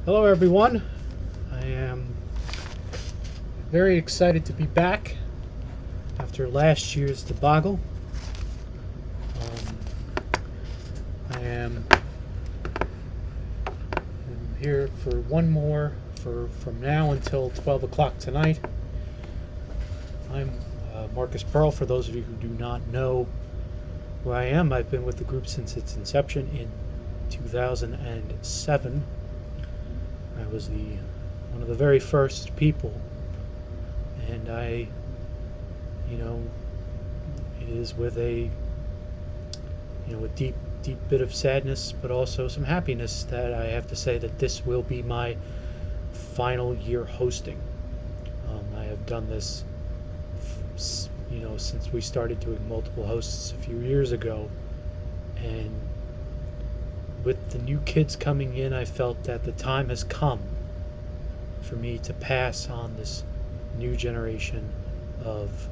Hello, everyone. I am very excited to be back after last year's debacle. I'm here for one more from now until 12 o'clock tonight. I'm Marcus Pearl. For those of you who do not know who I am, I've been with the group since its inception in 2007. I was one of the very first people, and it is with a deep bit of sadness, but also some happiness that I have to say that this will be my final year hosting. I have done this, since we started doing multiple hosts a few years ago, and with the new kids coming in, I felt that the time has come for me to pass on this new generation of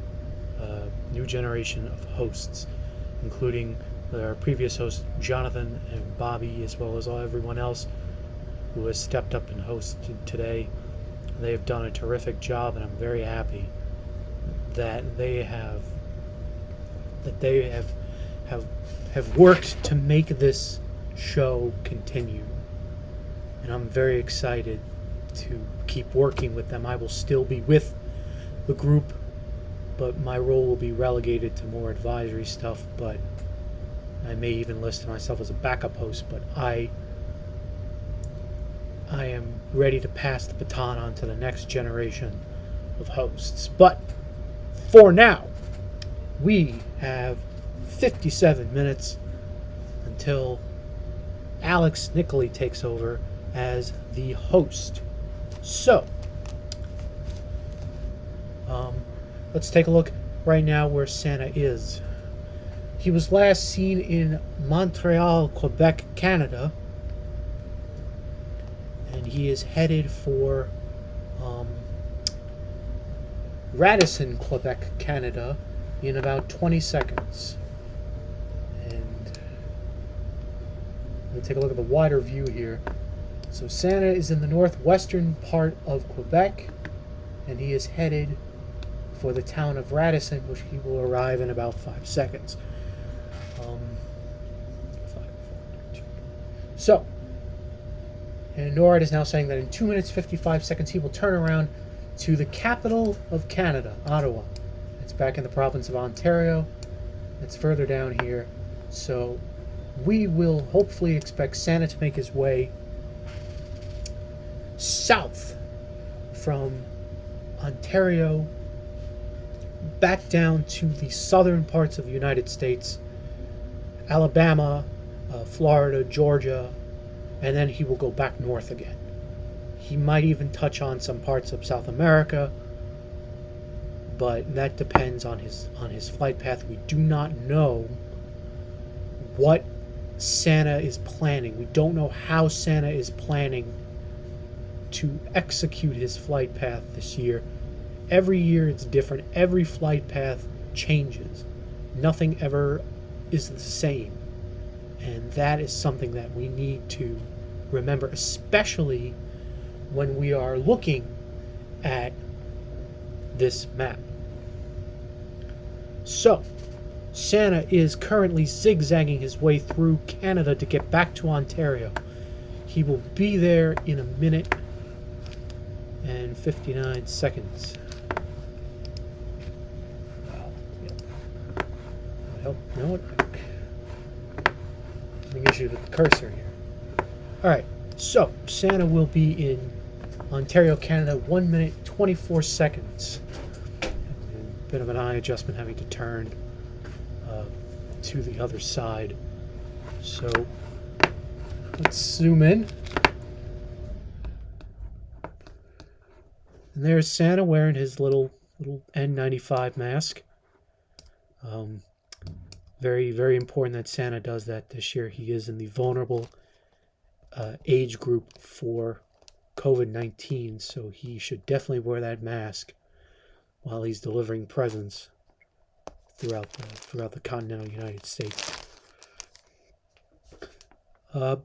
hosts, including our previous hosts, Jonathan and Bobby, as well as everyone else who has stepped up and hosted today. They have done a terrific job, and I'm very happy that they have worked to make this show continue, and I'm very excited to keep working with them. I will still be with the group, but my role will be relegated to more advisory stuff, but I may even list myself as a backup host. But I am ready to pass the baton on to the next generation of hosts. But for now, we have 57 minutes until Alex Nicoli takes over as the host. So, let's take a look right now where Santa is. He was last seen in Montreal, Quebec, Canada, and he is headed for Radisson, Quebec, Canada in about 20 seconds. And we'll take a look at the wider view here. So Santa is in the northwestern part of Quebec, and he is headed for the town of Radisson, which he will arrive in about 5 seconds. And NORAD is now saying that in 2 minutes 55 seconds he will turn around to the capital of Canada, Ottawa. It's back in the province of Ontario. It's further down here. So we will hopefully expect Santa to make his way south from Ontario back down to the southern parts of the United States, Alabama, Florida, Georgia, and then he will go back north again. He might even touch on some parts of South America, but that depends on his flight path. We do not know what Santa is planning. We don't know how Santa is planning to execute his flight path this year. Every year it's different. Every flight path changes. Nothing ever is the same. And that is something that we need to remember, especially when we are looking at this map. So, Santa is currently zigzagging his way through Canada to get back to Ontario. He will be there in a minute and 59 seconds. Help. No, having issue with the cursor here. Alright, so Santa will be in Ontario, Canada, 1 minute 24 seconds. A bit of an eye adjustment, having to turn to the other side. So let's zoom in. And there's Santa wearing his little N95 mask. Very, very important that Santa does that this year. He is in the vulnerable age group for COVID-19, so he should definitely wear that mask while he's delivering presents throughout the continental United States.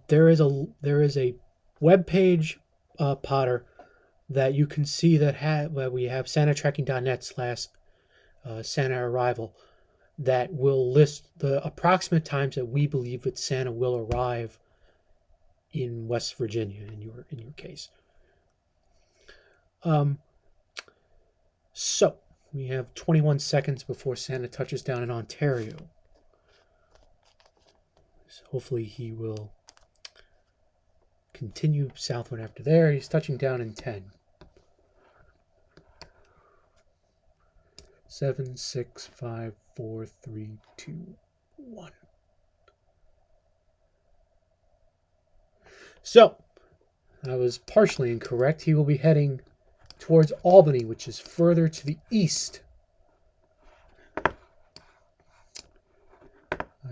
There is a web page Potter, that you can see that we have SantaTracking.net's last Santa arrival that will list the approximate times that we believe that Santa will arrive in West Virginia in your case. So we have 21 seconds before Santa touches down in Ontario. So hopefully he will continue southward after there. He's touching down in 10. 7, 6, 5, 4, 3, 2, 1. So, I was partially incorrect. He will be heading towards Albany, which is further to the east.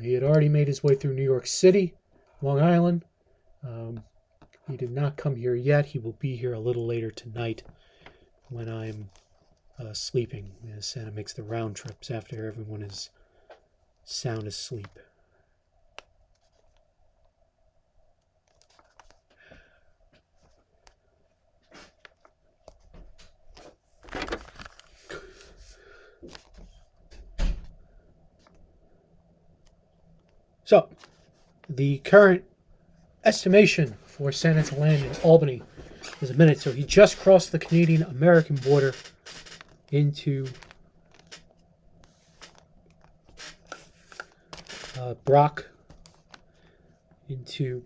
He had already made his way through New York City, Long Island. He did not come here yet. He will be here a little later tonight when I'm sleeping, as Santa makes the round trips after everyone is sound asleep. So, the current estimation for Santa to land in Albany is a minute. So he just crossed the Canadian-American border into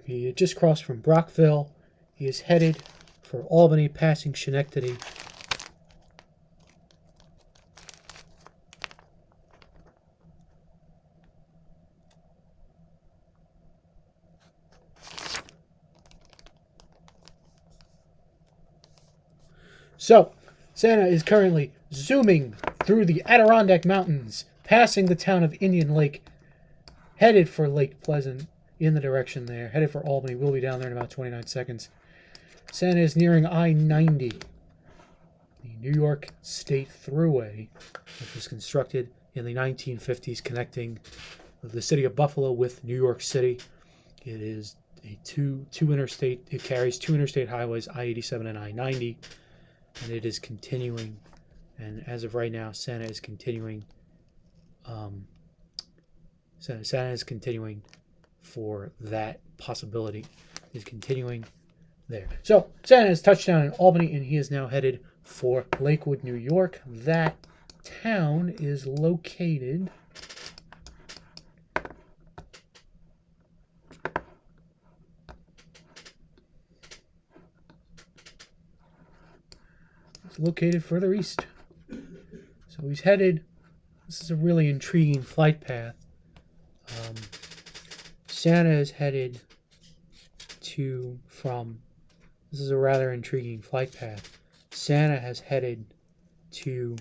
he had just crossed from Brockville. He is headed for Albany, passing Schenectady. So, Santa is currently zooming through the Adirondack Mountains, passing the town of Indian Lake, headed for Lake Pleasant in the direction there, headed for Albany. We'll be down there in about 29 seconds. Santa is nearing I-90, the New York State Thruway, which was constructed in the 1950s, connecting the city of Buffalo with New York City. It is a two interstate. It carries two interstate highways, I-87 and I-90. And it is continuing, and as of right now, Santa is continuing. Santa is continuing for that possibility. He's continuing there. So Santa has touched down in Albany, and he is now headed for Lakewood, New York. That town is located further east. So he's headed, this is a really intriguing flight path. Santa is headed this is a rather intriguing flight path. Santa has headed to,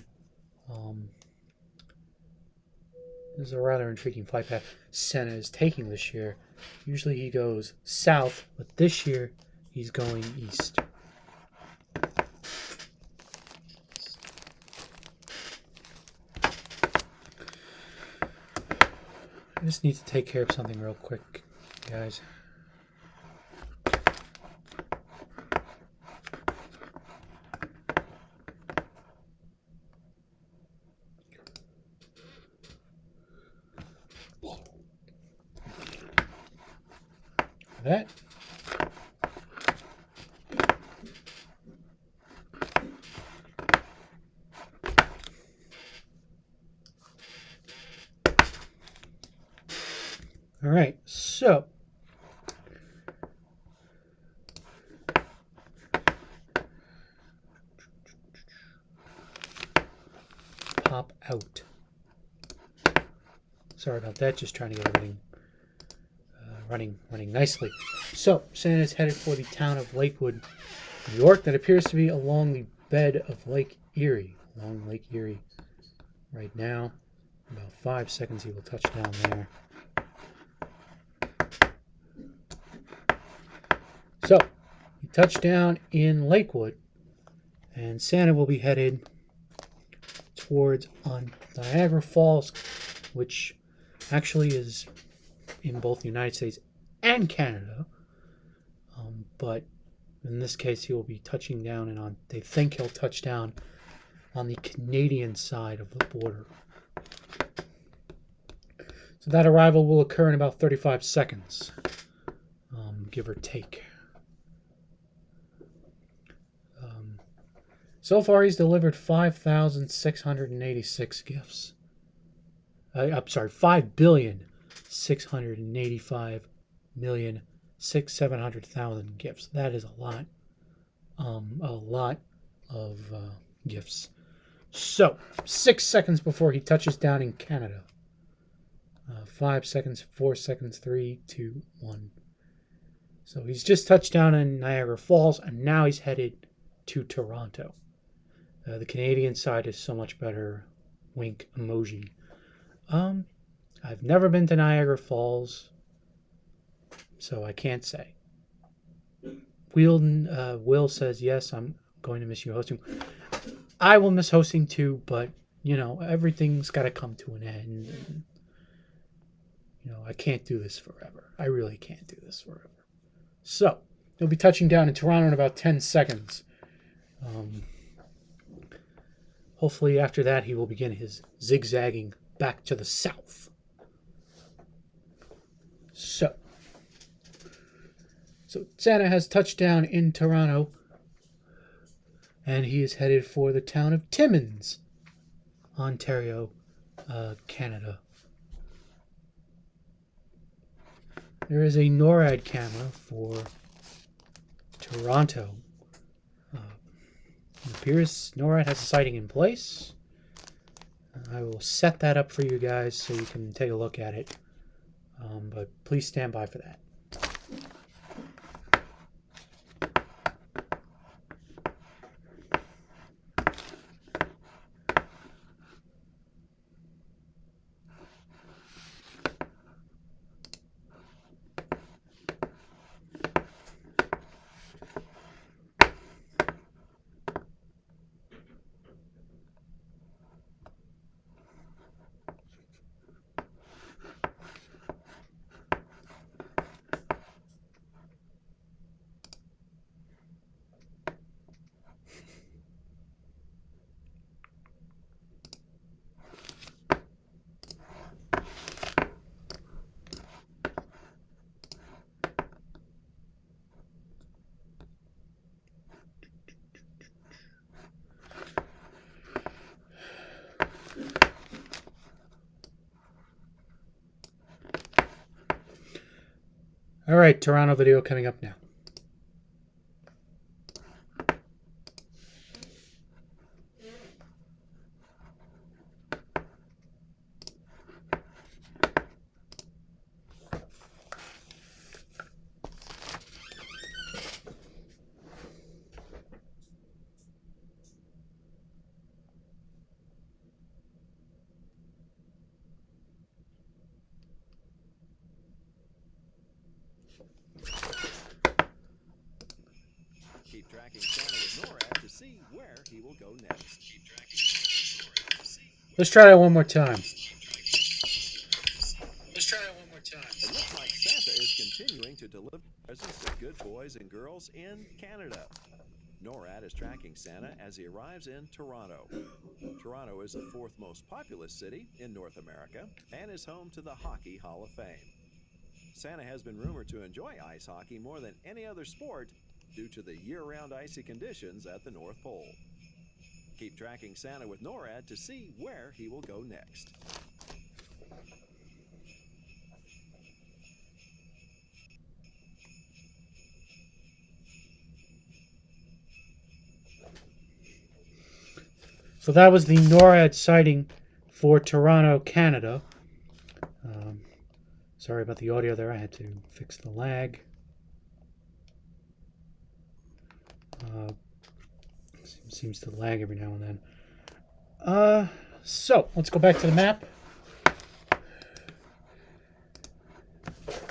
this is a rather intriguing flight path Santa is taking this year. Usually he goes south, but this year he's going east. I just need to take care of something real quick, guys. That. All right, so pop out. Sorry about that, just trying to get everything running nicely. So Santa is headed for the town of Lakewood, New York, that appears to be along the bed of Lake Erie. Along Lake Erie right now. In about 5 seconds he will touch down there. So, he touched down in Lakewood, and Santa will be headed towards Niagara Falls, which actually is in both the United States and Canada, but In this case, he will be touching down, and they think he'll touch down on the Canadian side of the border. So that arrival will occur in about 35 seconds, give or take. So far, he's delivered 5,686 gifts. I'm sorry, 5,685,700,000 gifts. That is a lot of gifts. So, 6 seconds before he touches down in Canada. 5 seconds, 4 seconds, 3, 2, 1. So he's just touched down in Niagara Falls, and now he's headed to Toronto. The Canadian side is so much better. Wink emoji. I've never been to Niagara Falls, so I can't say. Will says, yes, I'm going to miss you hosting. I will miss hosting too, but, everything's got to come to an end. And, I can't do this forever. I really can't do this forever. So, he'll be touching down in Toronto in about 10 seconds. Hopefully after that he will begin his zigzagging back to the south. So Santa has touched down in Toronto, and he is headed for the town of Timmins, Ontario, Canada. There is a NORAD camera for Toronto. It appears NORAD has a sighting in place. I will set that up for you guys so you can take a look at it. But please stand by for that. All right, Toronto video coming up now. Keep tracking Santa with NORAD to see where he will go next. Let's try that one more time. It looks like Santa is continuing to deliver presents to good boys and girls in Canada. NORAD is tracking Santa as he arrives in Toronto. Toronto is the fourth most populous city in North America and is home to the Hockey Hall of Fame. Santa has been rumored to enjoy ice hockey more than any other sport due to the year-round icy conditions at the North Pole. Keep tracking Santa with NORAD to see where he will go next. So that was the NORAD sighting for Toronto, Canada. Sorry about the audio there. I had to fix the lag. Seems to lag every now and then. So let's go back to the map.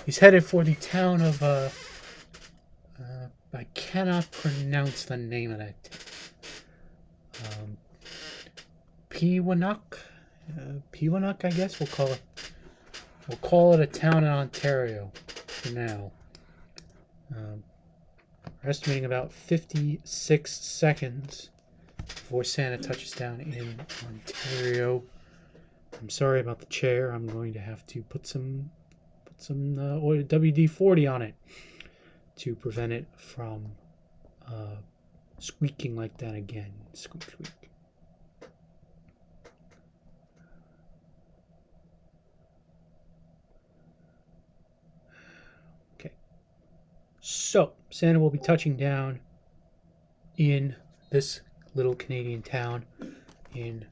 He's headed for the town of I cannot pronounce the name of that town. Peewanack, I guess we'll call it. We'll call it a town in Ontario for now. We're estimating about 56 seconds before Santa touches down in Ontario. I'm sorry about the chair. I'm going to have to put some oil WD-40 on it to prevent it from squeaking like that again. Squeak, squeak. Okay. So, Santa will be touching down in this little Canadian town in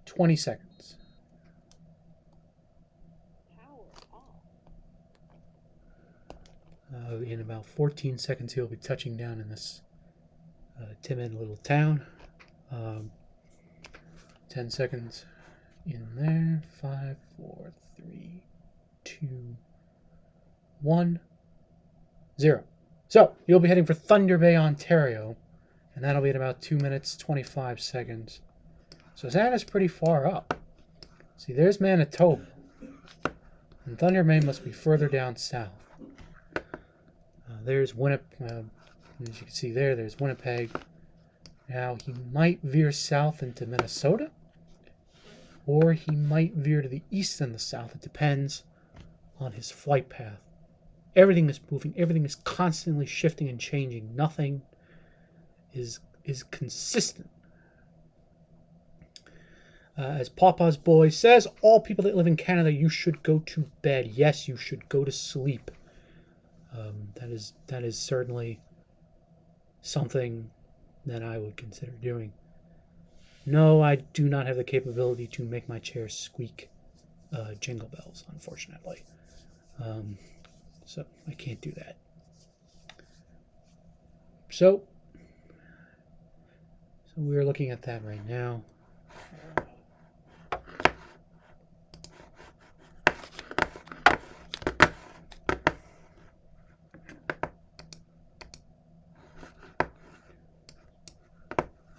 20 seconds. In about 14 seconds, he'll be touching down in this timid little town. 10 seconds in there. 5, 4, 3, 2, 1, 0. So, you'll be heading for Thunder Bay, Ontario, and that'll be at about 2 minutes, 25 seconds. So Santa's pretty far up. See, there's Manitoba, and Thunder Bay must be further down south. There's Winnipeg. As you can see there's Winnipeg. Now, he might veer south into Minnesota, or he might veer to the east and the south. It depends on his flight path. Everything is moving. Everything is constantly shifting and changing. Nothing is consistent. As Papa's boy says, all people that live in Canada, you should go to bed. Yes, you should go to sleep. That is certainly something that I would consider doing. No, I do not have the capability to make my chair squeak jingle bells, unfortunately. So I can't do that. So we're looking at that right now.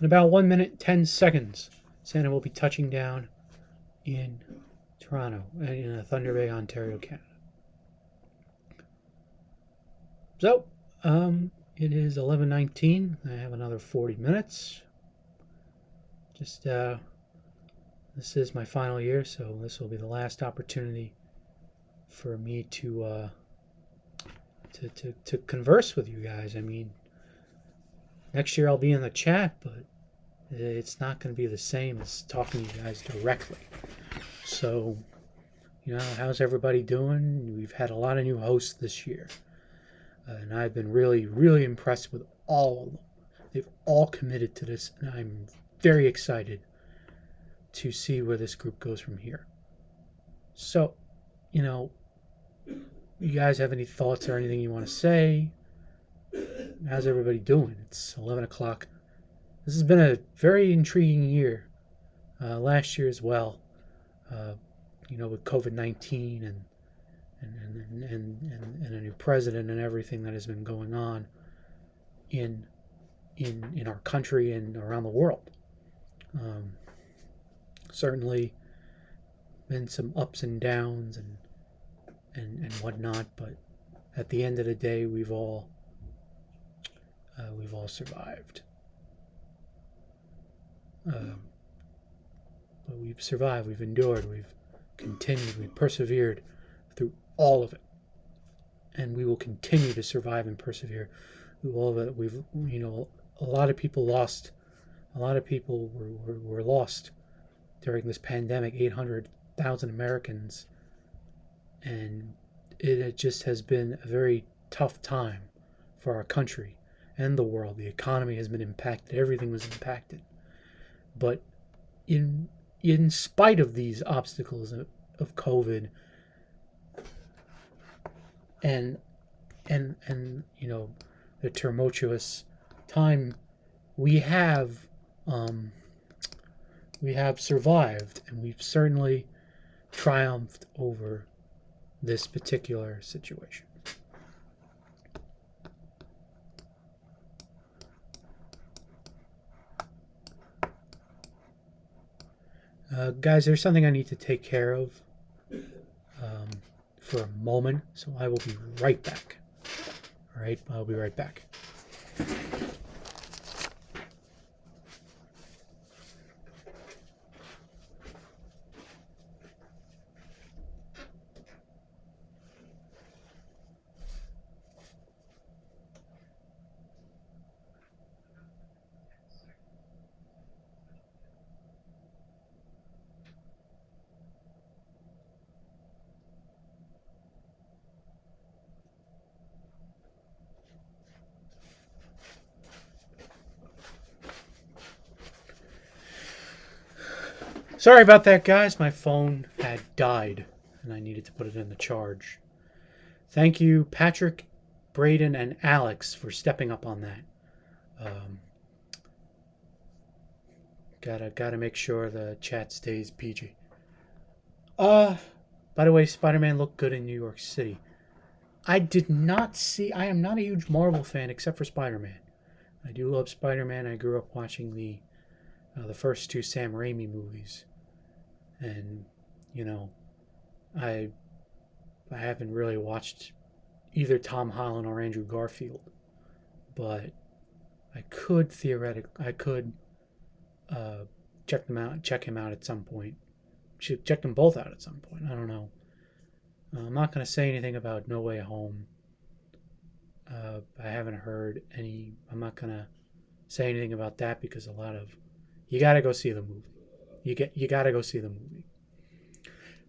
In about 1 minute, 10 seconds, Santa will be touching down in Toronto, in Thunder Bay, Ontario, Canada. So, it is 11:19. I have another 40 minutes. This is my final year, so this will be the last opportunity for me to converse with you guys. I mean, next year I'll be in the chat, but it's not going to be the same as talking to you guys directly. So, how's everybody doing? We've had a lot of new hosts this year. And I've been really, really impressed with all of them. They've all committed to this, and I'm very excited to see where this group goes from here. So, you guys have any thoughts or anything you want to say? How's everybody doing? It's 11 o'clock. This has been a very intriguing year. Last year as well. With COVID-19 and a new president and everything that has been going on in our country and around the world. Certainly been some ups and downs and whatnot, but at the end of the day, we've all survived. But we've survived, we've endured, we've continued, we've persevered through all of it, and we will continue to survive and persevere through all of it. We've, a lot of people lost. A lot of people were lost during this pandemic. 800,000 Americans, and it just has been a very tough time for our country and the world. The economy has been impacted. Everything was impacted, but in spite of these obstacles of COVID and the tumultuous time, we have survived, and we've certainly triumphed over this particular situation. Guys, there's something I need to take care of for a moment, so I will be right back. All right, I'll be right back. Sorry about that, guys. My phone had died, and I needed to put it in the charge. Thank you, Patrick, Braden, and Alex for stepping up on that. Gotta make sure the chat stays PG. By the way, Spider-Man looked good in New York City. I did not see. I am not a huge Marvel fan except for Spider-Man. I do love Spider-Man. I grew up watching the first two Sam Raimi movies, and I haven't really watched either Tom Holland or Andrew Garfield, but I could check him out at some point. Should check them both out at some point. I don't know. I'm not going to say anything about No Way Home. I haven't heard any. I'm not going to say anything about that because you got to go see the movie. You got to go see the movie.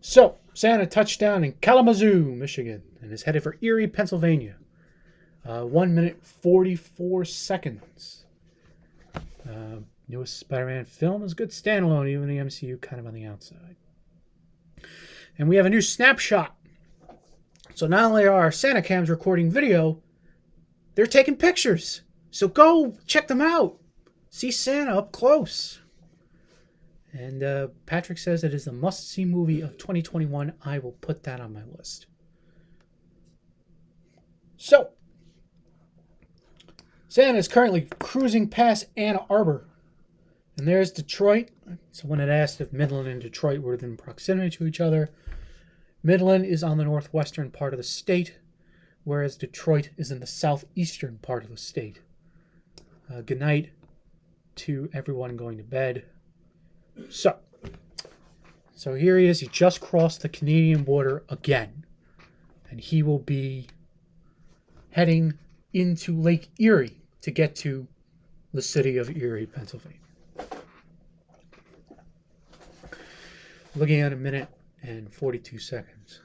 So, Santa touched down in Kalamazoo, Michigan, and is headed for Erie, Pennsylvania. 1 minute 44 seconds. Newest Spider-Man film is a good standalone, even the MCU kind of on the outside. And we have a new snapshot. So not only are Santa cams recording video, they're taking pictures. So go check them out. See Santa up close. And Patrick says it is the must-see movie of 2021. I will put that on my list. So, Santa is currently cruising past Ann Arbor. And there's Detroit. Someone had asked if Midland and Detroit were within proximity to each other. Midland is on the northwestern part of the state, whereas Detroit is in the southeastern part of the state. Good night to everyone going to bed. So here he is. He just crossed the Canadian border again. And he will be heading into Lake Erie to get to the city of Erie, Pennsylvania. Looking at a minute and 42 seconds.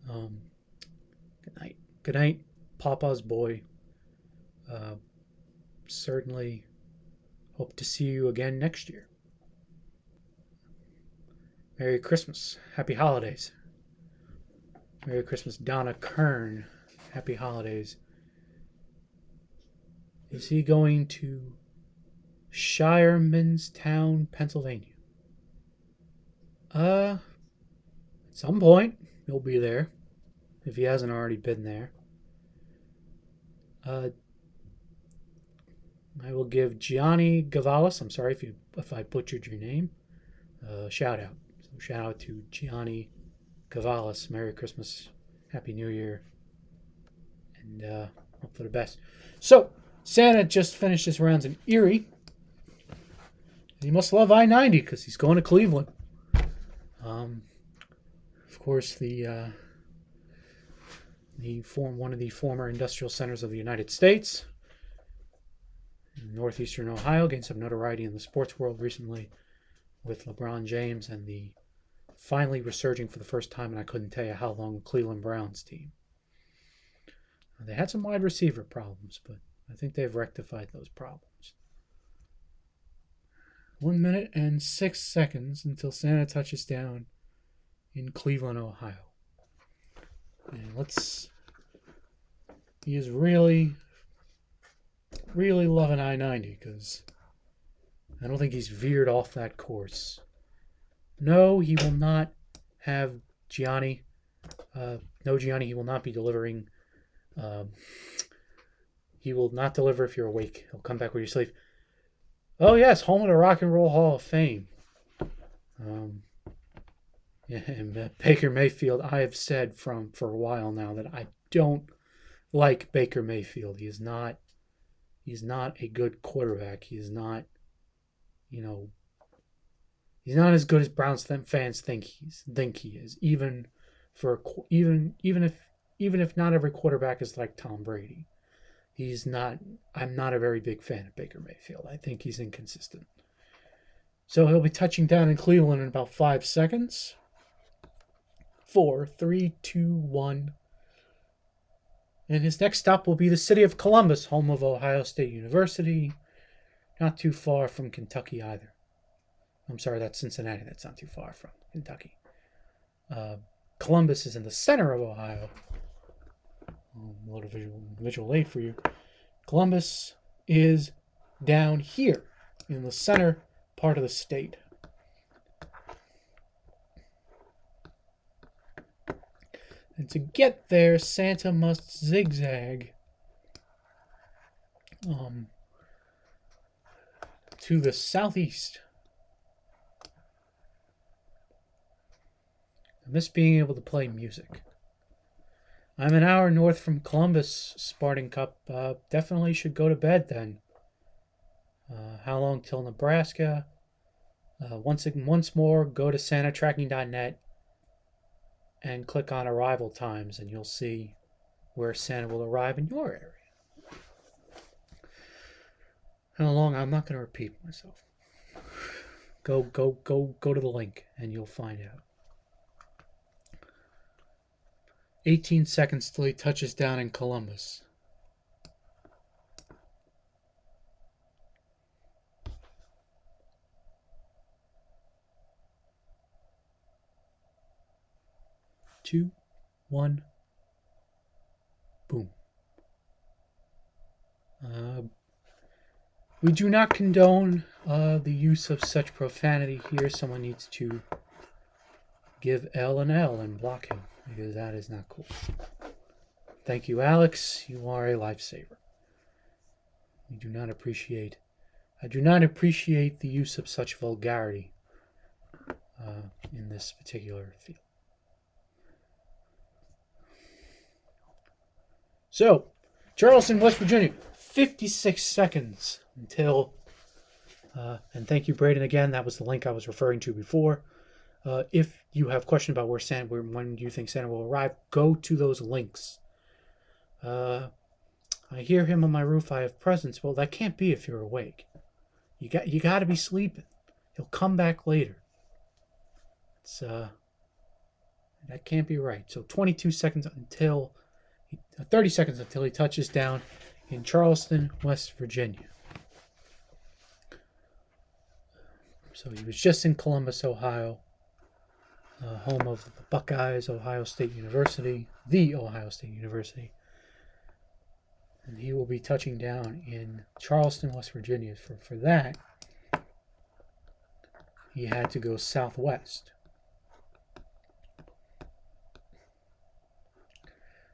Good night. Good night, Papa's boy. Certainly hope to see you again next year. Merry Christmas. Happy holidays. Merry Christmas, Donna Kern. Happy holidays. Is he going to Shiremanstown, Pennsylvania? At some point, he'll be there. If he hasn't already been there. I will give Gianni Gavalis, I'm sorry if I butchered your name, shout out. So shout out to Gianni Gavalis. Merry Christmas, Happy New Year, and hope for the best. So, Santa just finished his rounds in Erie. And he must love I-90 because he's going to Cleveland. Of course, one of the former industrial centers of the United States. In northeastern Ohio, gained some notoriety in the sports world recently with LeBron James and the finally resurging for the first time, and I couldn't tell you how long, Cleveland Browns team. They had some wide receiver problems, but I think they've rectified those problems. 1 minute and 6 seconds until Santa touches down in Cleveland, Ohio. And he is really loving I-90 because I don't think he's veered off that course. No, he will not have Gianni. No, Gianni, he will not be delivering. He will not deliver if you're awake. He'll come back when you sleep. Oh, yes, home of the Rock and Roll Hall of Fame. And Baker Mayfield, I have said for a while now that I don't like Baker Mayfield. He's not a good quarterback. He's not as good as Browns fans think he is. Even if not every quarterback is like Tom Brady. I'm not a very big fan of Baker Mayfield. I think he's inconsistent. So he'll be touching down in Cleveland in about 5 seconds. 4, 3, 2, 1. And his next stop will be the city of Columbus, home of Ohio State University. Not too far from Kentucky either. I'm sorry, that's Cincinnati. That's not too far from Kentucky. Columbus is in the center of Ohio. A little visual aid for you. Columbus is down here in the center part of the state. And to get there, Santa must zigzag to the southeast. I miss being able to play music. I'm an hour north from Columbus, Spartan Cup. Definitely should go to bed then. How long till Nebraska? Once more, go to SantaTracking.net and click on arrival times, and you'll see where Santa will arrive in your area. How long? I'm not going to repeat myself. Go to the link, and you'll find out. 18 seconds till he touches down in Columbus. Two, one, boom. We do not condone the use of such profanity here. Someone needs to give L and L and block him, because that is not cool. Thank you, Alex. You are a lifesaver. I do not appreciate the use of such vulgarity in this particular field. So, Charleston, West Virginia, 56 seconds until, and thank you, Braden, again. That was the link I was referring to before. If you have questions about when you think Santa will arrive, go to those links. I hear him on my roof. I have presents. Well, that can't be if you're awake. You got to be sleeping. He'll come back later. It's that can't be right. So 22 seconds until 30 seconds until he touches down in Charleston, West Virginia. So he was just in Columbus, Ohio, home of the Buckeyes, Ohio State University, the Ohio State University. And he will be touching down in Charleston, West Virginia. For that, he had to go southwest.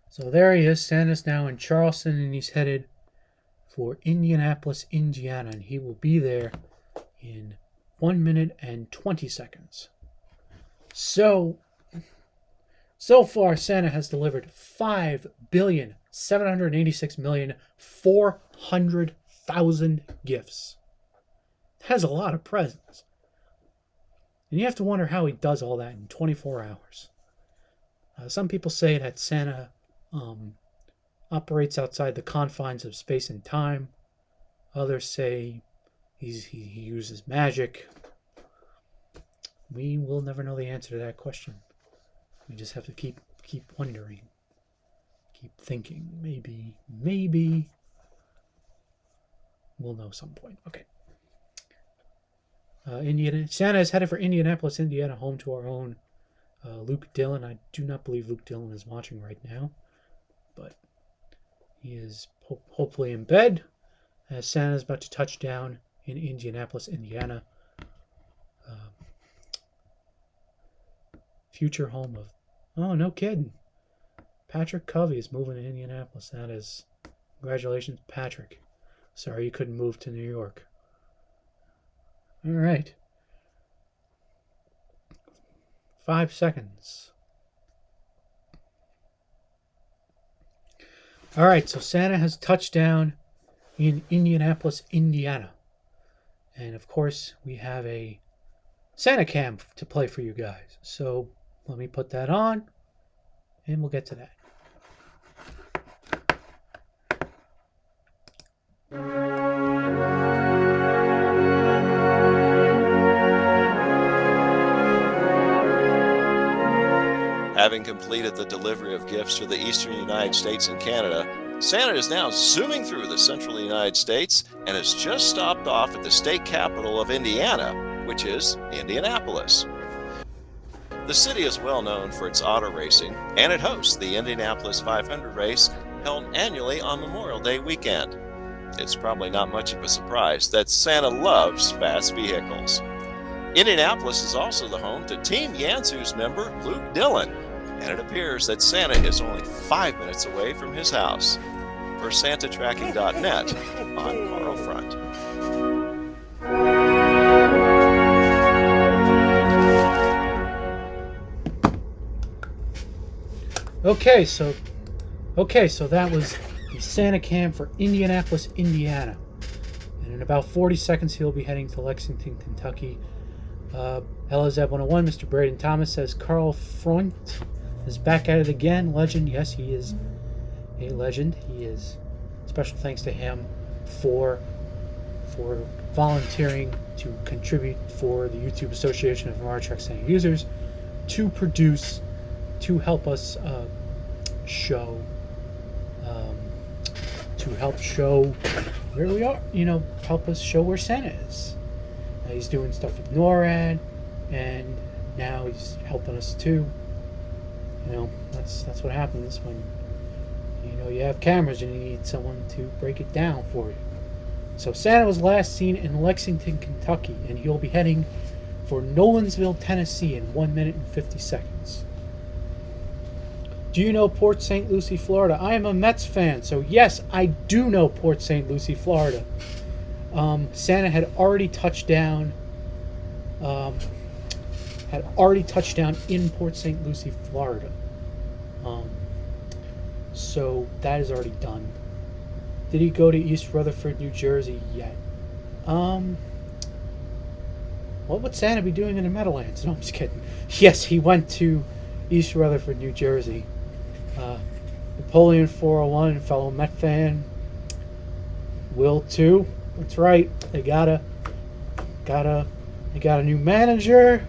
So there he is. Santa's now in Charleston, and he's headed for Indianapolis, Indiana, and he will be there in 1 minute and 20 seconds. So far, Santa has delivered 5,786,400,000 gifts. That's a lot of presents. And you have to wonder how he does all that in 24 hours. Some people say that Santa operates outside the confines of space and time. Others say he uses magic. We will never know the answer to that question. We just have to keep wondering, keep thinking. Maybe we'll know some point. Okay. Santa is headed for Indianapolis, Indiana, home to our own Luke Dillon. I do not believe Luke Dillon is watching right now, but he is hopefully in bed as Santa is about to touch down in Indianapolis, Indiana. Future home of... Oh, no kidding. Patrick Covey is moving to Indianapolis. That is... Congratulations, Patrick. Sorry you couldn't move to New York. All right. 5 seconds. All right, so Santa has touched down in Indianapolis, Indiana. And of course, we have a Santa cam to play for you guys. So let me put that on, and we'll get to that. Having completed the delivery of gifts to the eastern United States and Canada, Santa is now zooming through the central United States and has just stopped off at the state capital of Indiana, which is Indianapolis. The city is well known for its auto racing, and it hosts the Indianapolis 500 race held annually on Memorial Day weekend. It's probably not much of a surprise that Santa loves fast vehicles. Indianapolis is also the home to Team Yansu's member Luke Dillon, and it appears that Santa is only 5 minutes away from his house. For SantaTracking.net, I'm Carl Front. Okay, so that was the Santa Cam for Indianapolis, Indiana. And in about 40 seconds, he'll be heading to Lexington, Kentucky. LZ 101, Mr. Braden Thomas says Carl Front is back at it again. Legend. Yes, he is a legend. He is. Special thanks to him for volunteering to contribute for the YouTube Association of Memorial Track Center Users to help us help show where we are, help us show where Santa is. He's doing stuff with NORAD, and now he's helping us too. That's what happens when you have cameras and you need someone to break it down for you. So Santa was last seen in Lexington, Kentucky, and he'll be heading for Nolensville, Tennessee in 1 minute and 50 seconds. Do you know Port St. Lucie, Florida? I am a Mets fan, so yes, I do know Port St. Lucie, Florida. Santa had already touched down in Port St. Lucie, Florida. So that is already done. Did he go to East Rutherford, New Jersey yet? What would Santa be doing in the Meadowlands? No, I'm just kidding. Yes, he went to East Rutherford, New Jersey. Napoleon 401, fellow Met fan. Will too. That's right. They got a new manager.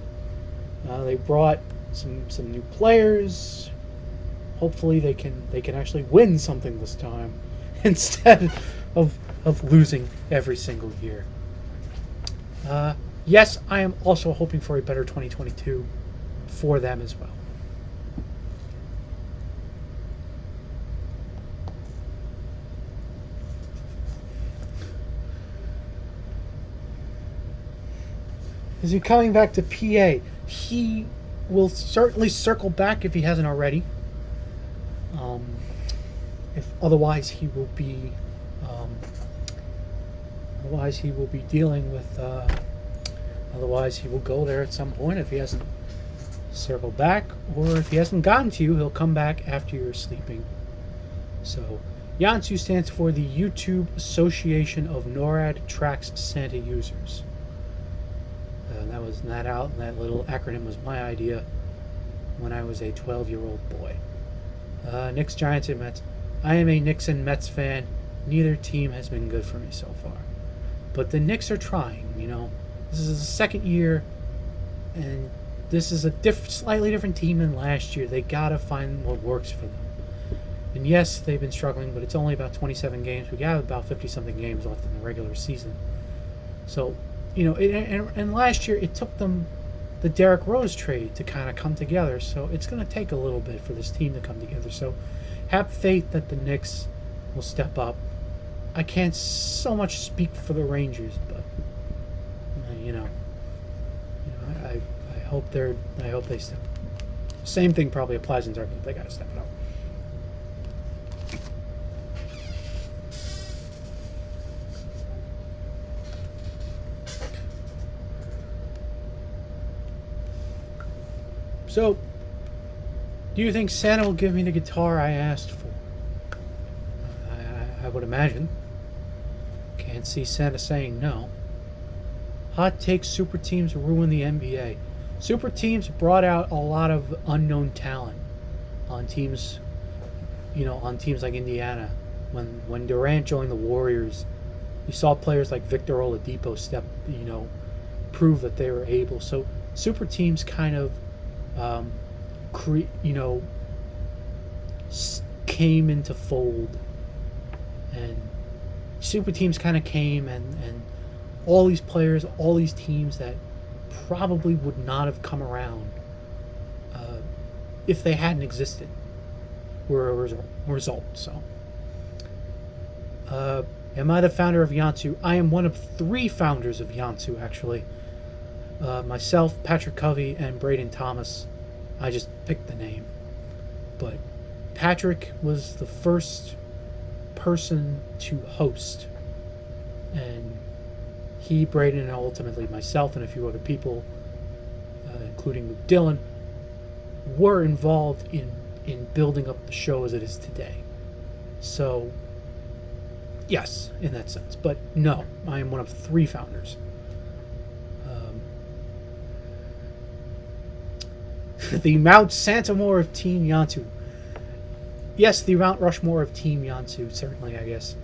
They brought some new players. Hopefully they can actually win something this time instead of losing every single year. Yes, I am also hoping for a better 2022 for them as well. Is he coming back to PA? He will certainly circle back if he hasn't already. If otherwise, he will be dealing with. Otherwise, he will go there at some point if he hasn't circled back, or if he hasn't gotten to you, he'll come back after you're sleeping. So, Yansu stands for the YouTube Association of NORAD Tracks Santa Users. That little acronym was my idea when I was a 12-year-old boy. Knicks, Giants, and Mets. I am a Knicks and Mets fan. Neither team has been good for me so far. But the Knicks are trying, This is the second year, and this is a slightly different team than last year. They gotta find what works for them. And yes, they've been struggling, but it's only about 27 games. We got about 50-something games left in the regular season. So, and last year it took them the Derrick Rose trade to kind of come together. So it's going to take a little bit for this team to come together. So have faith that the Knicks will step up. I can't so much speak for the Rangers, but I hope they step up. Same thing probably applies in Turkey. They got to step it up. So, do you think Santa will give me the guitar I asked for? I would imagine. Can't see Santa saying no. Hot take: super teams ruin the NBA. Super teams brought out a lot of unknown talent on teams, on teams like Indiana. When Durant joined the Warriors, you saw players like Victor Oladipo prove that they were able. So super teams kind of came into fold, and super teams kind of came, and all these players, all these teams that probably would not have come around if they hadn't existed. Were a result. So, am I the founder of Yantu? I am one of 3 founders of Yantu, actually. Myself, Patrick Covey, and Braden Thomas. I just picked the name. But Patrick was the first person to host. And he, Braden, and ultimately myself and a few other people, including Luke Dillon, were involved in building up the show as it is today. So, yes, in that sense. But no, I am one of 3 founders. The Mount Santamore of Team Yantu. Yes, the Mount Rushmore of Team Yantu, certainly, I guess.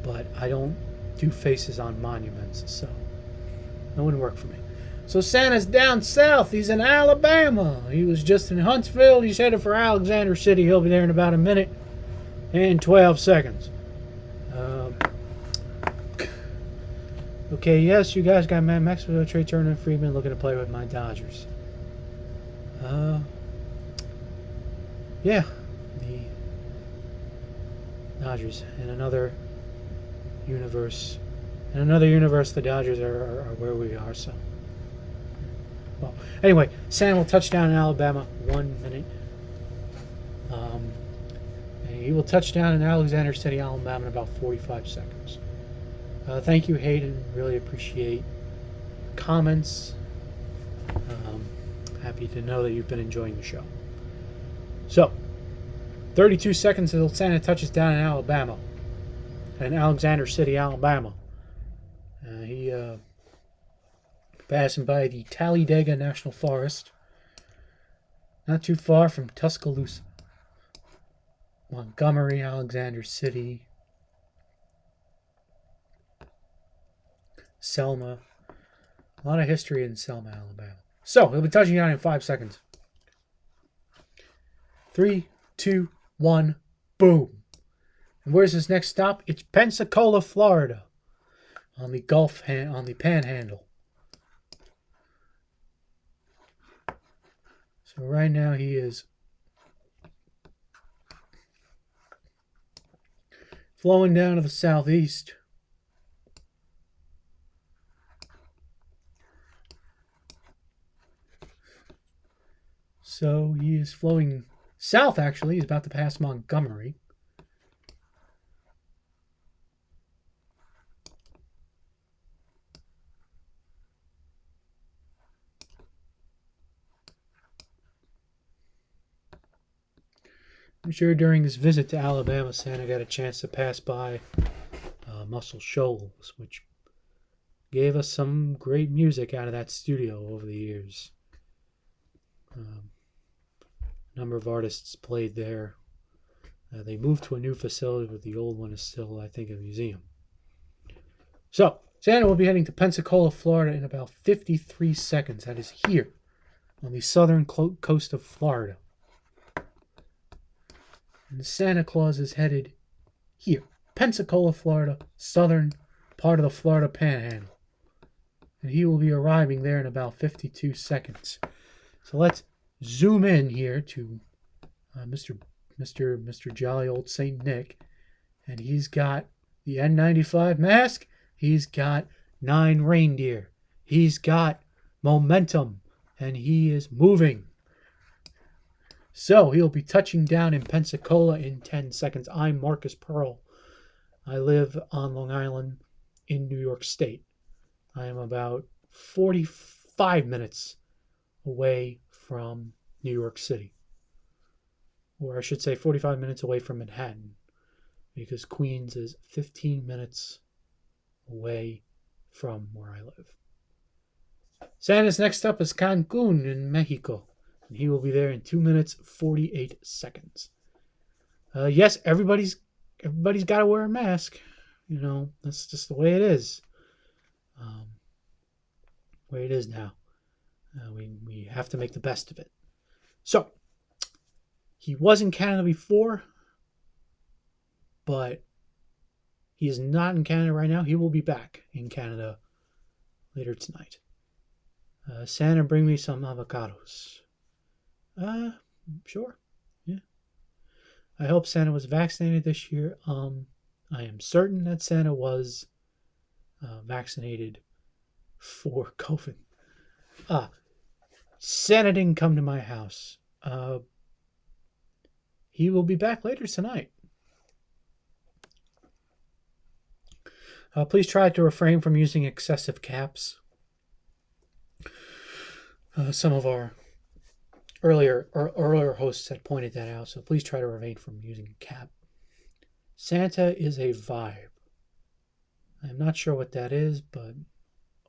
But I don't do faces on monuments, so that wouldn't work for me. So Santa's down south. He's in Alabama. He was just in Huntsville. He's headed for Alexander City. He'll be there in about a minute and 12 seconds. Okay, yes, you guys got Matt Maxwell, Trey Turner, and Friedman looking to play with my Dodgers. Yeah, the Dodgers in another universe. In another universe, the Dodgers are where we are, so. Well, anyway, Santa will touch down in Alabama 1 minute. And he will touch down in Alexander City, Alabama in about 45 seconds. Thank you, Hayden. Really appreciate comments. Happy to know that you've been enjoying the show. So, 32 seconds until Santa touches down in Alabama. In Alexander City, Alabama. He passing by the Talladega National Forest. Not too far from Tuscaloosa. Montgomery, Alexander City. Selma. A lot of history in Selma, Alabama. So, he'll be touching down in 5 seconds. 3, 2, 1, boom. And where's his next stop? It's Pensacola, Florida. On the on the Panhandle. So right now he is flowing down to the southeast. So he is flowing south, actually. He's about to pass Montgomery. I'm sure during his visit to Alabama, Santa got a chance to pass by Muscle Shoals, which gave us some great music out of that studio over the years. A number of artists played there. They moved to a new facility, but the old one is still, I think, a museum. So, Santa will be heading to Pensacola, Florida in about 53 seconds. That is here, on the southern coast of Florida. And Santa Claus is headed here, Pensacola, Florida, southern part of the Florida Panhandle. And he will be arriving there in about 52 seconds. So let's zoom in here to Mr. Jolly Old Saint Nick. And he's got the N95 mask. He's got 9 reindeer. He's got momentum. And he is moving. So he'll be touching down in Pensacola in 10 seconds. I'm Marcus Pearl. I live on Long Island in New York State. I am about 45 minutes away from New York City. Or I should say 45 minutes away from Manhattan. Because Queens is 15 minutes away from where I live. Santa's next up is Cancun in Mexico. And he will be there in 2 minutes, 48 seconds. Yes, everybody's got to wear a mask. You know, that's just the way it is. Way it is now. We have to make the best of it. So, he was in Canada before, but he is not in Canada right now. He will be back in Canada later tonight. Santa, bring me some avocados. Sure. Yeah. I hope Santa was vaccinated this year. I am certain that Santa was vaccinated for COVID. Santa didn't come to my house. He will be back later tonight. Please try to refrain from using excessive caps. Some of our earlier hosts had pointed that out, so please try to refrain from using a cap. Santa is a vibe. I'm not sure what that is, but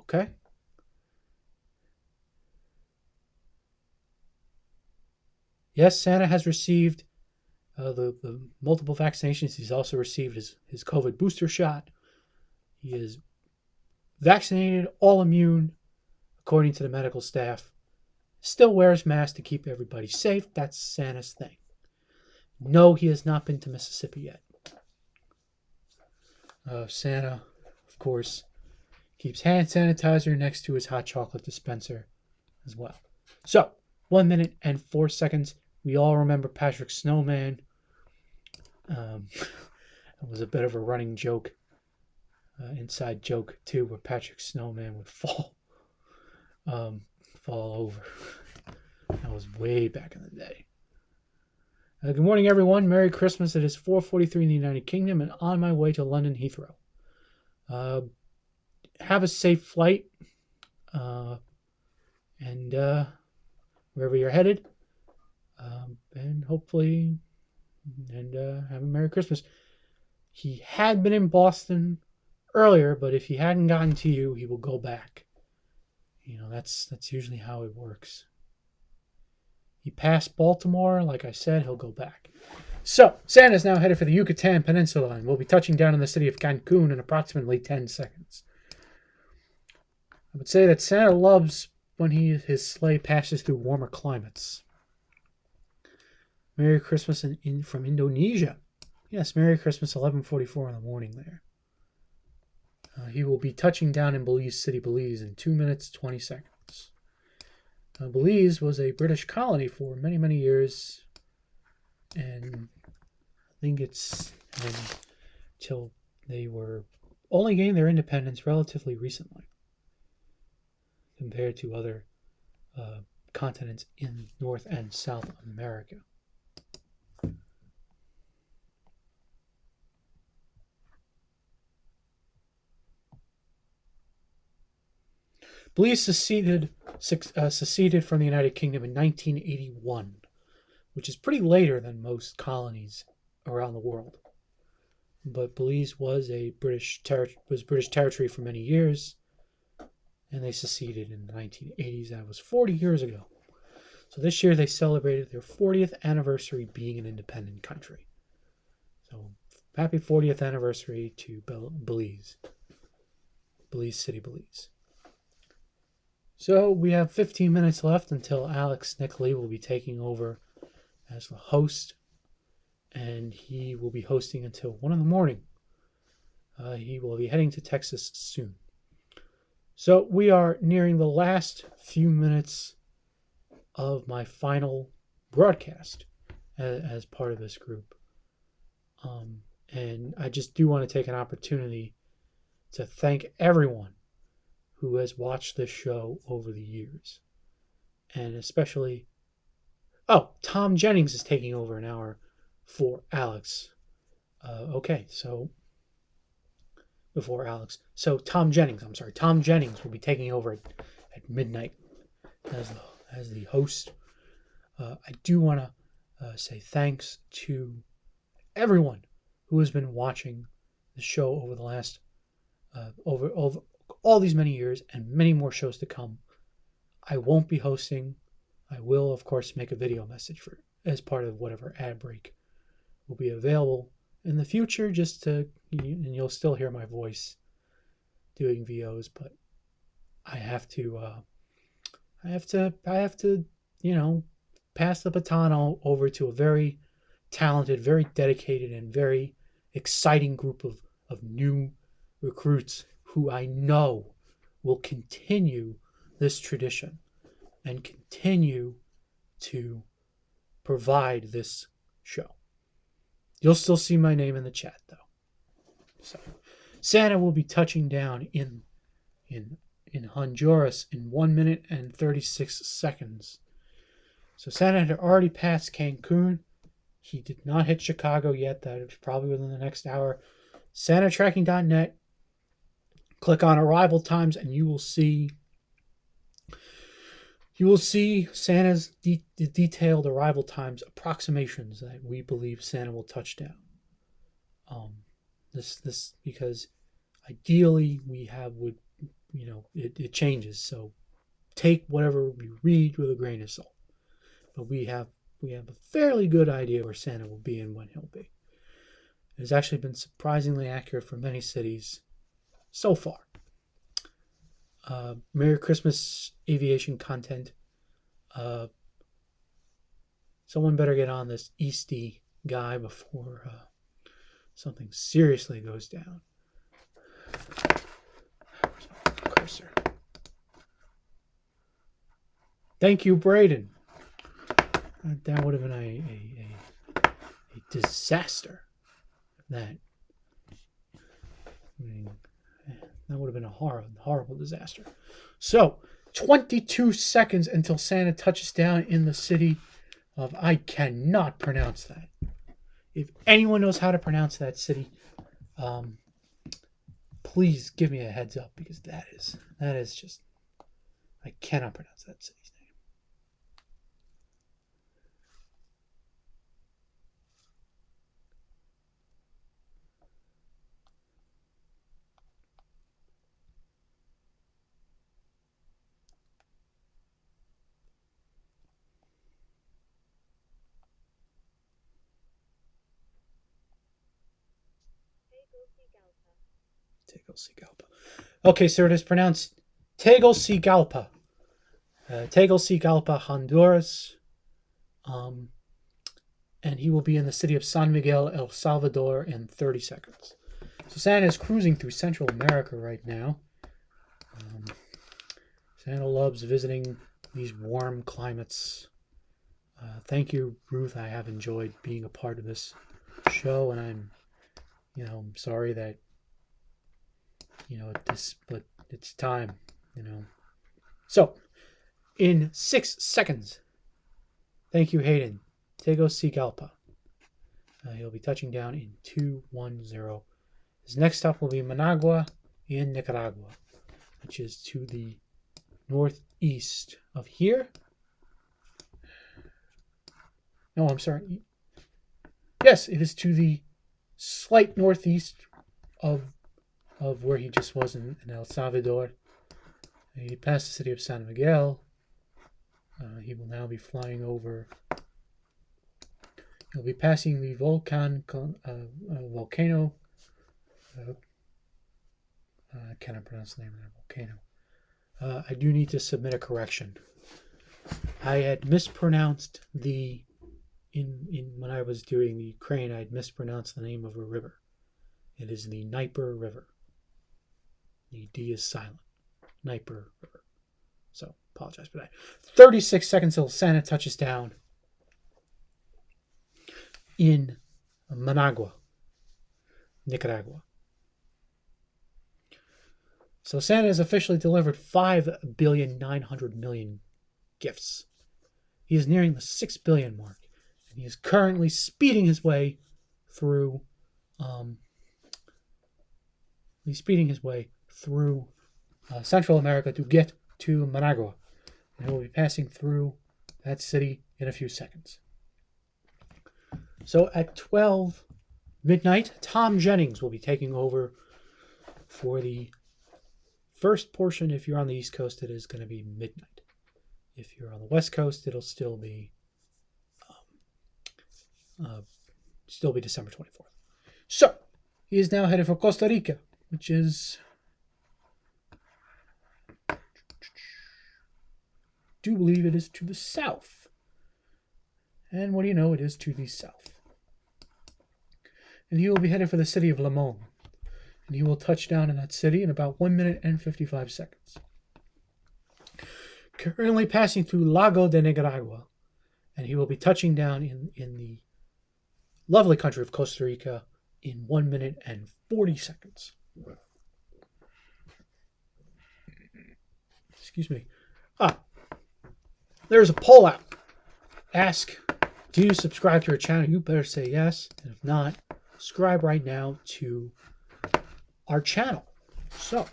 okay. Yes, Santa has received the multiple vaccinations. He's also received his COVID booster shot. He is vaccinated, all immune, according to the medical staff. Still wears masks to keep everybody safe. That's Santa's thing. No, he has not been to Mississippi yet. Santa, of course, keeps hand sanitizer next to his hot chocolate dispenser as well. So, 1 minute and 4 seconds. We all remember Patrick Snowman. It was a bit of a running joke, inside joke too, where Patrick Snowman would fall over. That was way back in the day. Good morning, everyone. Merry Christmas. It is 4:43 in the United Kingdom, and on my way to London Heathrow. Have a safe flight, and wherever you're headed, and hopefully, have a Merry Christmas. He had been in Boston earlier, but if he hadn't gotten to you, he will go back. You know, that's usually how it works. He passed Baltimore. Like I said, he'll go back. So, Santa's now headed for the Yucatan Peninsula and will be touching down in the city of Cancun in approximately 10 seconds. I would say that Santa loves when his sleigh passes through warmer climates. Merry Christmas from Indonesia. Yes, Merry Christmas, 11:44 in the morning there. He will be touching down in Belize City, Belize in 2 minutes, 20 seconds. Belize was a British colony for many, many years, and I think it's until they were only gained their independence relatively recently compared to other continents in North and South America. Belize seceded from the United Kingdom in 1981, which is pretty later than most colonies around the world. But Belize was British territory for many years, and they seceded in the 1980s. That was 40 years ago. So this year they celebrated their 40th anniversary being an independent country. So happy 40th anniversary to Belize. Belize City, Belize. So we have 15 minutes left until Alex Nickley will be taking over as the host, and he will be hosting until 1 in the morning. He will be heading to Texas soon. So we are nearing the last few minutes of my final broadcast as part of this group. And I just do want to take an opportunity to thank everyone who has watched this show over the years. And especially, Tom Jennings is taking over an hour for Alex. So before Alex. So Tom Jennings will be taking over at midnight as the host. I do want to say thanks to everyone who has been watching the show over the last over all these many years, and many more shows to come. I won't be hosting. I will, of course, make a video message as part of whatever ad break will be available in the future, and you'll still hear my voice doing VOs, but I have to, pass the baton over to a very talented, very dedicated, and very exciting group of new recruits who I know will continue this tradition and continue to provide this show. You'll still see my name in the chat, though. So, Santa will be touching down in Honduras in 1 minute and 36 seconds. So Santa had already passed Cancun. He did not hit Chicago yet. That is probably within the next hour. SantaTracking.net. Click on arrival times, and you will see Santa's detailed arrival times approximations that we believe Santa will touch down. This because ideally it changes. So take whatever we read with a grain of salt. But we have a fairly good idea where Santa will be and when he'll be. It has actually been surprisingly accurate for many cities so far. Merry Christmas aviation content. Someone better get on this Easty guy before something seriously goes down. Where's my cursor? Thank you, Braden. That would have been a disaster. That would have been a horrible disaster. So, 22 seconds until Santa touches down in the city of, I cannot pronounce that. If anyone knows how to pronounce that city, please give me a heads up, because that is just, I cannot pronounce that city's name. Tegucigalpa. Okay, so it is pronounced Tegucigalpa. Tegucigalpa, Honduras. And he will be in the city of San Miguel, El Salvador in 30 seconds. So Santa is cruising through Central America right now. Santa loves visiting these warm climates. Thank you, Ruth. I have enjoyed being a part of this show, and I'm sorry that but it's time, So, in 6 seconds, thank you, Hayden. Tegucigalpa. He'll be touching down in 210. His next stop will be Managua in Nicaragua, which is to the northeast of here. No, I'm sorry. Yes, it is to the slight northeast of where he just was in El Salvador. He passed the city of San Miguel. He will now be flying over. He'll be passing the volcano. I cannot pronounce the name of that volcano. I do need to submit a correction. I had mispronounced when I was doing the Ukraine, I had mispronounced the name of a river. It is the Dnieper River. The D is silent. Dnieper River. So, apologize for that. 36 seconds till Santa touches down in Managua, Nicaragua. So Santa has officially delivered 5,900,000,000 gifts. He is nearing the 6 billion mark, and he is currently speeding his way through Central America to get to Managua. And he will be passing through that city in a few seconds. So at 12 midnight, Tom Jennings will be taking over for the first portion. If you're on the East Coast, it is going to be midnight. If you're on the West Coast, it'll still be December 24th. So he is now headed for Costa Rica, which is, I do believe it is to the south. And what do you know, it is to the south. And he will be headed for the city of Limon. And he will touch down in that city in about 1 minute and 55 seconds. currently passing through Lago de Nicaragua, and he will be touching down in the lovely country of Costa Rica in 1 minute and 40 seconds. Excuse me. There's a poll out. Ask, do you subscribe to our channel? You better say yes. And if not, subscribe right now to our channel. So,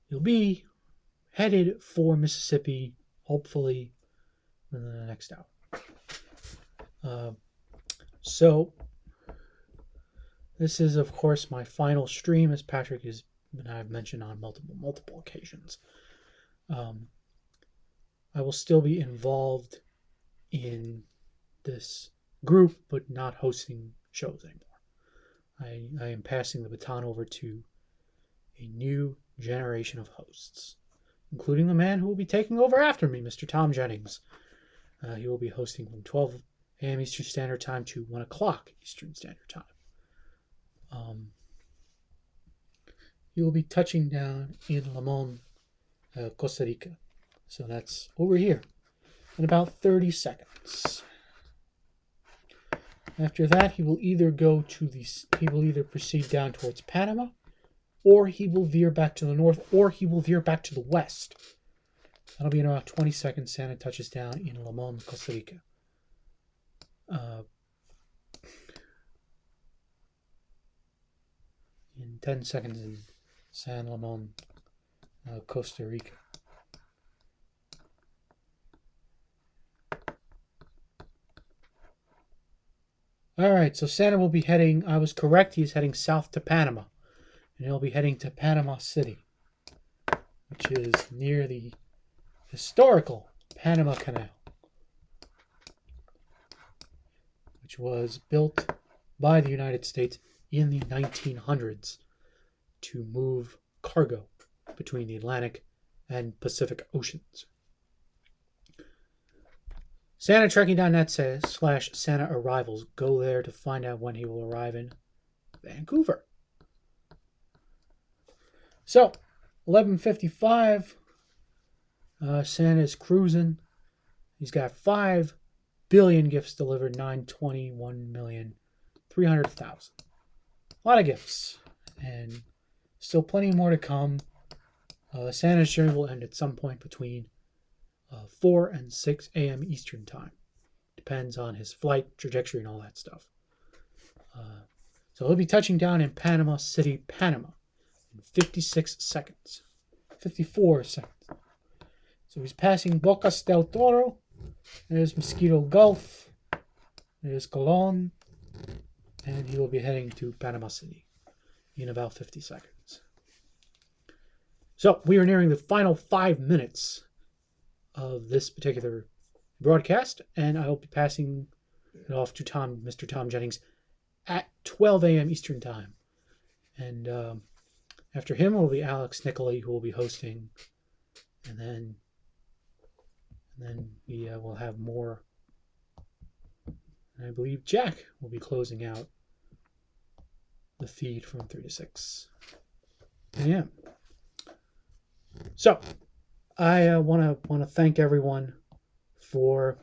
you'll be headed for Mississippi, hopefully, in the next hour. So, this is, of course, my final stream, as Patrick and I have mentioned on multiple occasions. I will still be involved in this group, but not hosting shows anymore. I am passing the baton over to a new generation of hosts, including the man who will be taking over after me, Mr. Tom Jennings. He will be hosting from 12 a.m. Eastern Standard Time to 1 o'clock Eastern Standard Time. He will be touching down in Limon, Costa Rica. So that's over here in about 30 seconds. After that, he will either proceed down towards Panama, or he will veer back to the north, or he will veer back to the west. That'll be in about 20 seconds. Santa touches down in Limon, Costa Rica. In 10 seconds in San Limon, Costa Rica. All right, so Santa will be heading, I was correct, he's heading south to Panama. And he'll be heading to Panama City, which is near the historical Panama Canal, which was built by the United States in the 1900s to move cargo between the Atlantic and Pacific Oceans. SantaTrekking.net says /Santa arrivals. Go there to find out when he will arrive in Vancouver. So, 11:55. Santa's cruising. He's got 5 billion gifts delivered. 921,300,000. A lot of gifts, and still plenty more to come. Santa's journey will end at some point between 4 and 6 a.m. Eastern Time. Depends on his flight trajectory and all that stuff. So he'll be touching down in Panama City, Panama in 56 seconds. 54 seconds. So he's passing Bocas del Toro. There's Mosquito Gulf. There's Colon. And he will be heading to Panama City in about 50 seconds. So we are nearing the final 5 minutes of this particular broadcast, and I will be passing it off to Mr. Tom Jennings at 12 a.m. Eastern Time. And after him will be Alex Nicolay, who will be hosting, and then we will have more. And I believe Jack will be closing out the feed from 3 to 6 a.m. So I want to thank everyone for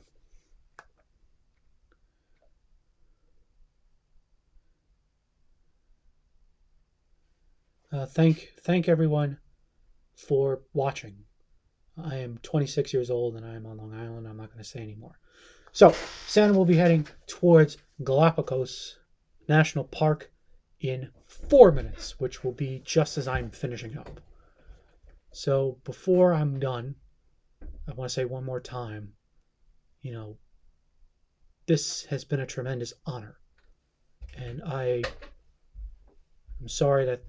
thank everyone for watching. I am 26 years old and I am on Long Island. I'm not going to say anymore. So Santa will be heading towards Galapagos National Park in 4 minutes, which will be just as I'm finishing up. So before I'm done, I want to say one more time, this has been a tremendous honor. And I'm sorry that,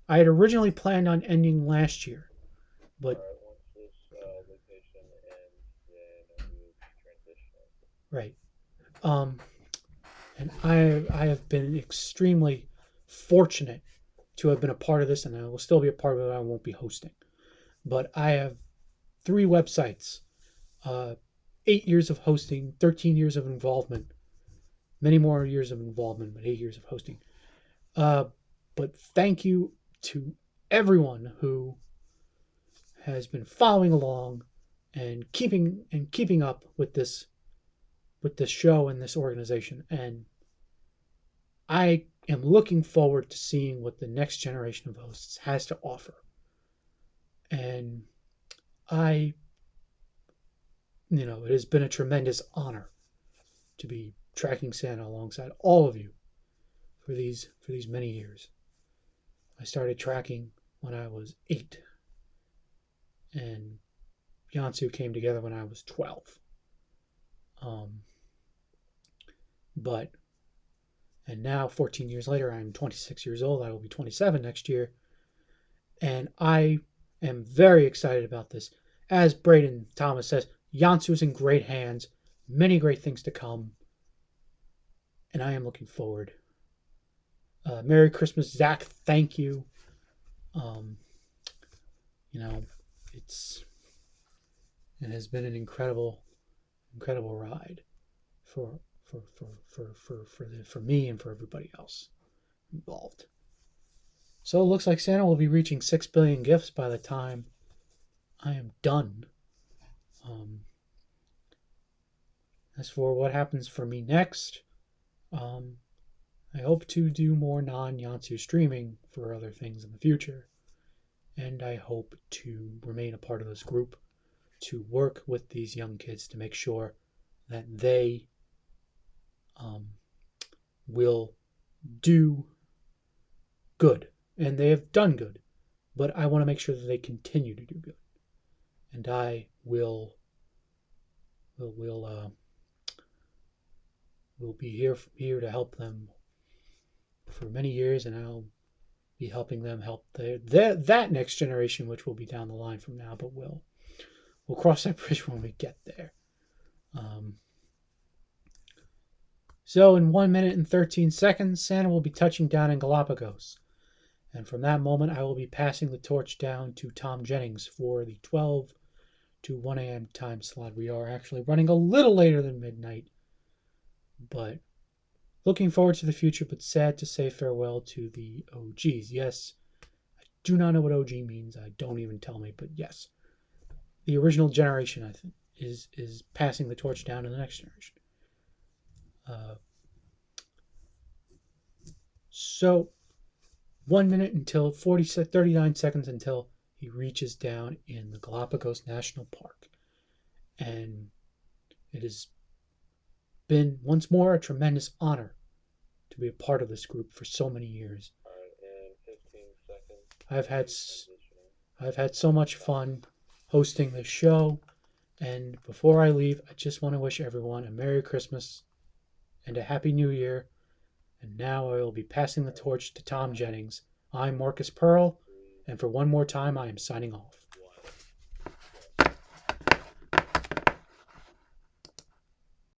I had originally planned on ending last year, but right. And I have been extremely fortunate to have been a part of this, and I will still be a part of it. I won't be hosting. But I have 3 websites, 8 years of hosting, 13 years of involvement, many more years of involvement, but 8 years of hosting. But thank you to everyone who has been following along and keeping up with this show and this organization. And I am looking forward to seeing what the next generation of hosts has to offer. And it has been a tremendous honor to be tracking Santa alongside all of you for these many years. I started tracking when I was 8, and Yansu came together when I was 12. And now 14 years later, I'm 26 years old. I will be 27 next year. And I am very excited about this. As Braden Thomas says, Yansu is in great hands. Many great things to come. And I am looking forward. Merry Christmas, Zach. Thank you. It has been an incredible ride for me and for everybody else involved. So it looks like Santa will be reaching 6 billion gifts by the time I am done. As for what happens for me next, I hope to do more non-Yansu streaming for other things in the future. And I hope to remain a part of this group to work with these young kids to make sure that they will do good. And they have done good. But I want to make sure that they continue to do good. And I will be here to help them for many years, and I'll be helping them help that next generation, which will be down the line from now, but we'll cross that bridge when we get there. So in 1 minute and 13 seconds, Santa will be touching down in Galapagos. And from that moment, I will be passing the torch down to Tom Jennings for the 12 to 1 a.m. time slot. We are actually running a little later than midnight, but looking forward to the future, but sad to say farewell to the OGs. Yes, I do not know what OG means. Don't even tell me, but yes. The original generation, I think, is passing the torch down to the next generation. So 1 minute until 39 seconds until he reaches down in the Galapagos National Park. And it has been once more a tremendous honor to be a part of this group for so many years. And 15 seconds. I've had so much fun hosting this show, and before I leave, I just want to wish everyone a Merry Christmas and a Happy New Year. And now I will be passing the torch to Tom Jennings. I'm Marcus Pearl, and for one more time, I am signing off.